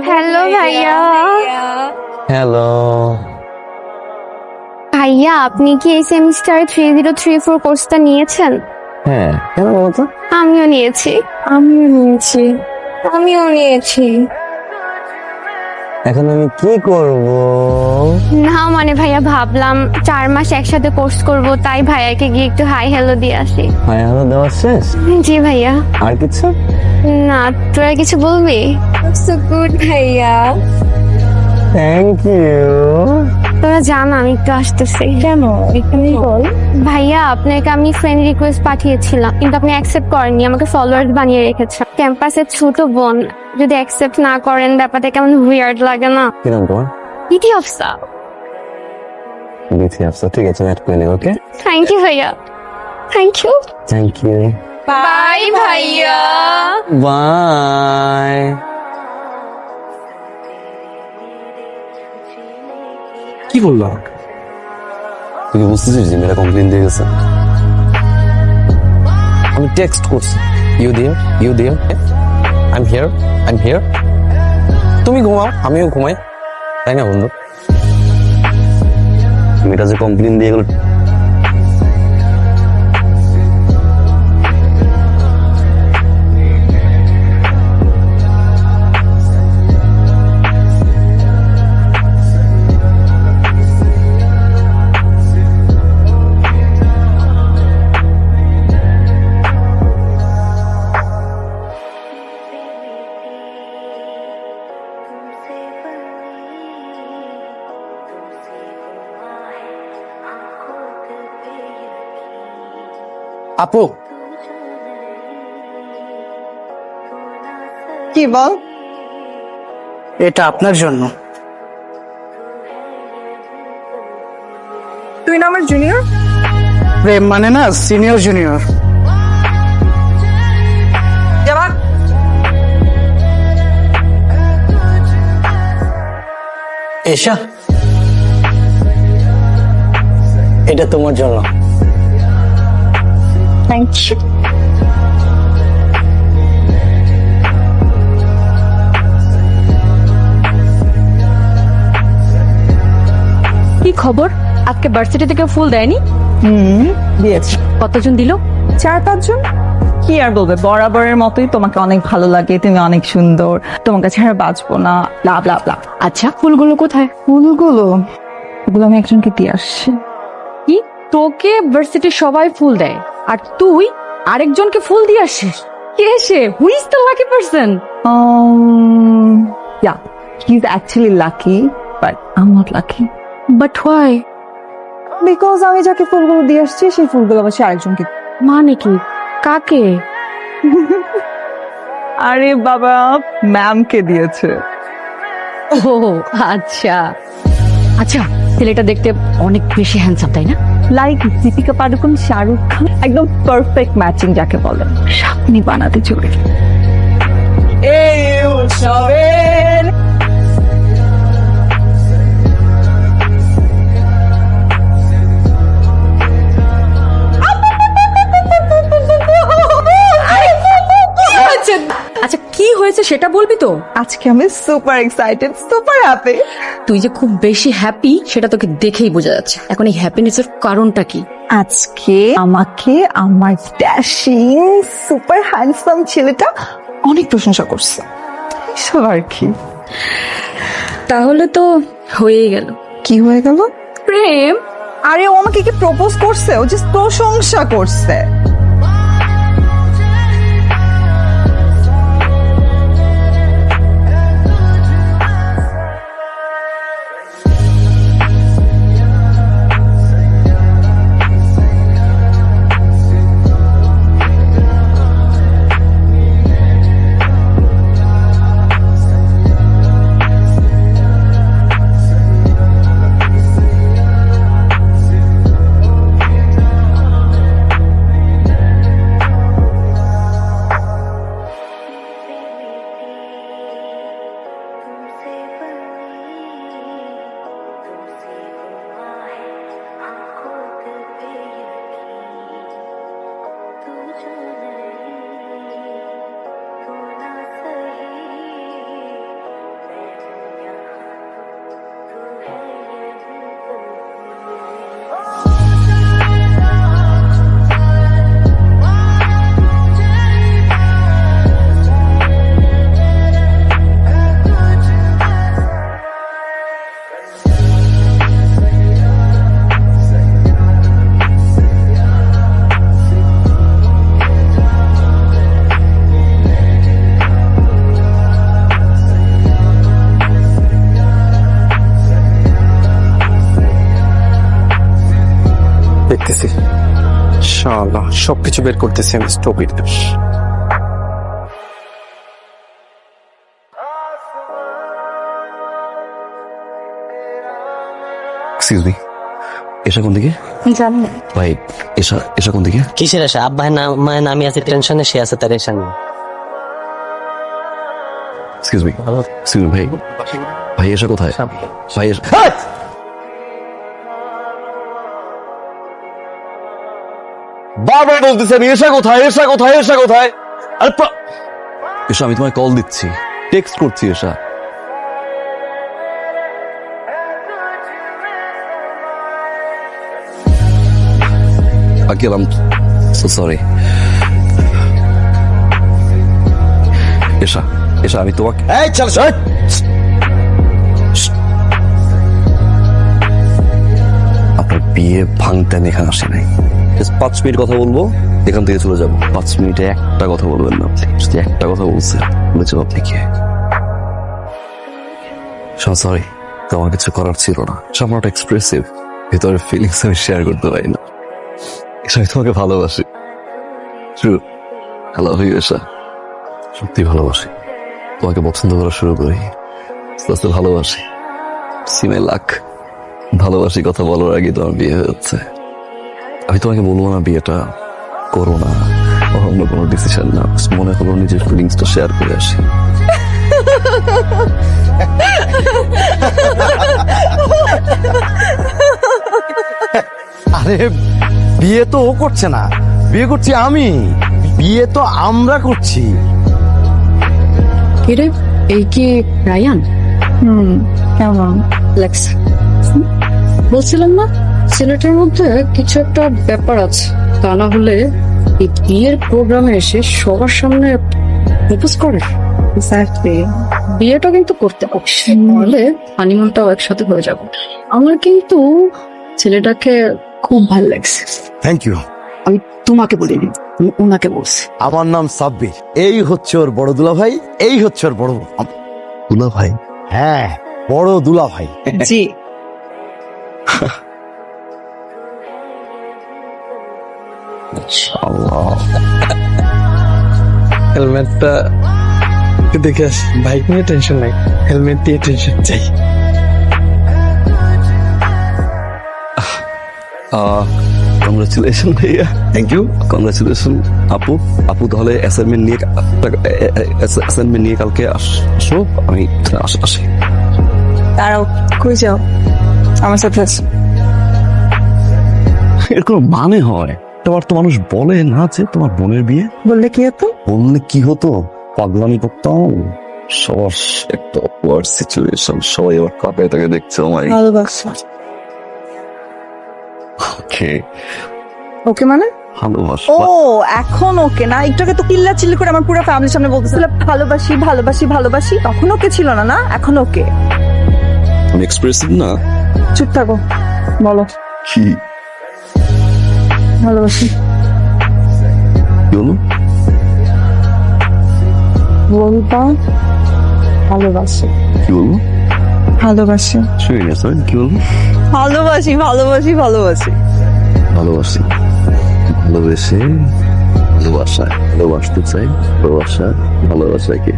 Hello ভাইয়া। Hello. ভাইয়া আপনি কি এই সেমিস্টারে 3034 কোর্সটা নিয়েছেন? হ্যাঁ, কেন বলতো? আমিও নিয়েছি। এখন আমি কি করব? না মানে ভাইয়া ভাবলাম 4 মাস একসাথে কোর্স করব, তাই ভাইয়াকে গিয়ে একটু হাই হ্যালো দিয়ে আসি। হাই হ্যালো দেওয়া শেষ? জি ভাইয়া। আর কিছু? না, তোরা কিছু বলবি? সো গুড ভাইয়া। Thank you. তোরা জান আমি একটু আসতেছি। কেন এখানেই বল। ভাইয়া আপনাকে আমি ফ্রেন্ড রিকোয়েস্ট পাঠিয়েছিলাম, কিন্তু আপনি অ্যাকসেপ্ট করেননি, আমাকে ফলোয়ার্স বানিয়ে রেখেছেন। ক্যাম্পাসের ছোট বোন যদি অ্যাকসেপ্ট না করেন ব্যাপারটা কেমন উইয়ার্ড লাগে না? কি নাম তোমার? ইতি অফসা। বিথি আফসা। ঠিক আছে, অ্যাড করে নিব। ওকে, থ্যাংক ইউ ভাইয়া। Thank you. Thank you. Bye ভাইয়া। বাই। কি বললাম? তুই কি বুঝতেছিস যে মেয়েরা কমপ্লেন দিয়ে গেছে? আমি টেক্সট করছি, ইউ দিম আই এম হিয়ার। তুমি ঘুমাও, আমিও ঘুমাই, তাই না বন্ধু? মেয়েটা যে কমপ্লেন দিয়ে গেল। আপু, কি বল? এটা আপনার জন্য। তুই না আমার জুনিয়র? প্রেম মানে না সিনিয়র জুনিয়র। যাবা এশা, এটা তোমার জন্য। Thank you. কি খবর? আজকে ভার্সিটি থেকে ফুল দেয়নি? দিয়েছে কতজন দিল? 4-5 জন। কি আর বলবে, বরাবরের মতোই তোমাকে অনেক ভালো লাগে, তুমি অনেক সুন্দর, তোমাকে ছাড়া বাঁচবো না, ব্লা ব্লা ব্লা। আচ্ছা, ফুলগুলো কোথায়? ফুলগুলো ওগুলো আমি একজনকে দিয়ে আসছি। কি, তোকে ভার্সিটির সবাই ফুল দেয় আর তুই আরেকজনকে ফুল দিয়ে আসিস? কে সে? Who is the lucky person? Yeah, he's actually lucky, but I'm not lucky. But why? Because আমি যাকে ফুলগুলো দিয়ে আসছি সেই ফুলগুলো আবার সে আরেকজনকে। মানে কি? কাকে? আরে বাবা, ম্যামকে দিয়েছে। ও আচ্ছা আচ্ছা, ছেলেটা দেখতে অনেক বেশি হ্যান্ডসাম, তাই না? লাইক দীপিকা পাডুকোন, শাহরুখ খান, একদম পারফেক্ট ম্যাচিং যাকে বলে। স্বপ্নি বানাতে চলে। এই উৎসবের আচ্ছা, কি হয়েছে সেটা বলবি তো? আজকে আমি সুপার এক্সাইটেড, সুপার হ্যাপি। তুই যে খুব বেশি হ্যাপি সেটা তোকে দেখেই বোঝা যাচ্ছে। এখন এই হ্যাপিনেসের কারণটা কি? আজকে আমাকে আমার ড্যাশিং সুপার হ্যান্ডসাম ছেলেটা অনেক প্রশংসা করছে, এসব আর কি। তাহলে তো হয়েই গেল। কি হয়ে গেল? প্রেম? আরে ও আমাকে কি প্রপোজ করছে? ও জাস্ট প্রশংসা করছে। শালা সবকিছু বের করতেছি আমি, স্টপিড। এক্সকিউজ মি, এসা কোন দিকে? জানি না। ভাই এসা কোন দিকে? কিসের আশা? আব্বাই মায়ের আমি আছে টেনশনে, সে আছে তার এসা নিয়ে। এক্সকিউজ মি ভাই, ভাই এসা কোথায়? ভাই বারবার বলতেছি আমি, এসা কোথায়, এসা কোথায়, এসা কোথায়? আরে এসা, আমি তোমায় কল দিচ্ছি, টেক্সট করছি। এসা আকিল, আম সো সরি। এসা আমি তোমাকে, এই চল আপনার বিয়ে ভাঙতে আমি এখানে আসি নাই। 5 মিনিট কথা বলবো, এখান থেকে চলে যাবো। 5 মিনিটে একটা কথা বলবেন না আপনি। যদি একটা কথা বলছেন, বলেছেন আপনি কে? সরি, তোমার কিছু করার ছিল না। সামনে এক্সপ্রেসিভ, ভিতরের ফিলিংস আমি শেয়ার করতে পারি না। এসা, আমি তোমাকে ভালোবাসি। ট্রু, আই লাভ ইউ এসা। সত্যি ভালোবাসি, তোমাকে পছন্দ করা শুরু করি, আস্তে আস্তে ভালোবাসি। সিমে লাখ ভালোবাসি কথা বলার আগে তোমার বিয়ে হয়ে যাচ্ছে। আমি তোমাকে বলবো না বিয়েটা করো না, অন্য কোনো ডিসিশন না, মনে হলো নিজের ফিলিংসটা শেয়ার করে আসি। আরে বিয়ে তো ও করছে না, বিয়ে করছি আমি। বিয়ে তো আমরা করছি। কিরে, এই কি রায়ান? কেমন লাগছে? বলছিলাম না ছেলেটার মধ্যে কিছু একটা ব্যাপার আছে, তা না হলে এই বিয়ের প্রোগ্রামে এসে সবার সামনে প্রপোজ করে। বিয়েটা কিন্তু করতে পারছি, নাহলে হানিমুনটাও একসাথে হয়ে যাবে। আমার কিন্তু ছেলেটাকে খুব ভালো লাগছে। Thank you. আমি তোমাকে বলিনি, আমি ওনাকে বলছি। আমার নাম সাব্বির, এই হচ্ছে ওর বড় দুলা ভাই, এই হচ্ছে ওর বড় দুলা ভাই? হ্যাঁ, বড় দুলা ভাই। জি। হেলমেটটা দেখে আসি, বাইক নিয়ে টেনশন নাই, হেলমেট দিয়ে টেনশন চাই। কংগ্রেচুলেশন ভাইয়া। Thank you. কংগ্রেচুলেশন আপু। আপু তাহলে অ্যাসাইনমেন্ট নিয়ে কালকে আসো। আমি আসি। দাঁড়াও, কই যাও? আমার সাথে আছো। এর কোনো মানে হয়? তোমার তো মানুষ বলে না যে তোমার বোনের বিয়ে। বললে কি হতো? বললে কি হতো? পাগলামি করতাম। সবার একটা অকওয়ার্ড সিচুয়েশন, সবাই আবার কাপে তাকে দেখছে। আমায় ভালোবাসা। ওকে ওকে মানে? ভালোবাসা। ও এখন ওকে না? একটু আগে তো চিল্লা চিল্লি করে আমার পুরো ফ্যামিলির সামনে বলতেছিল ভালোবাসি ভালোবাসি ভালোবাসি। তখন ওকে ছিল না, না এখন ওকে। আমি এক্সপ্রেসিভ না? চুপ থাকো, বলো কি ভালোবাসি। কি বলো? বলবা ভালোবাসি। কি বলবো? ভালোবাসি। সিরিয়াস কি বলবো? ভালোবাসি ভালোবাসি ভালোবাসি ভালোবাসি, ভালোবেসে ভালোবাসা, ভালোবাসতে চাই, ভালোবাসা, ভালোবাসাকে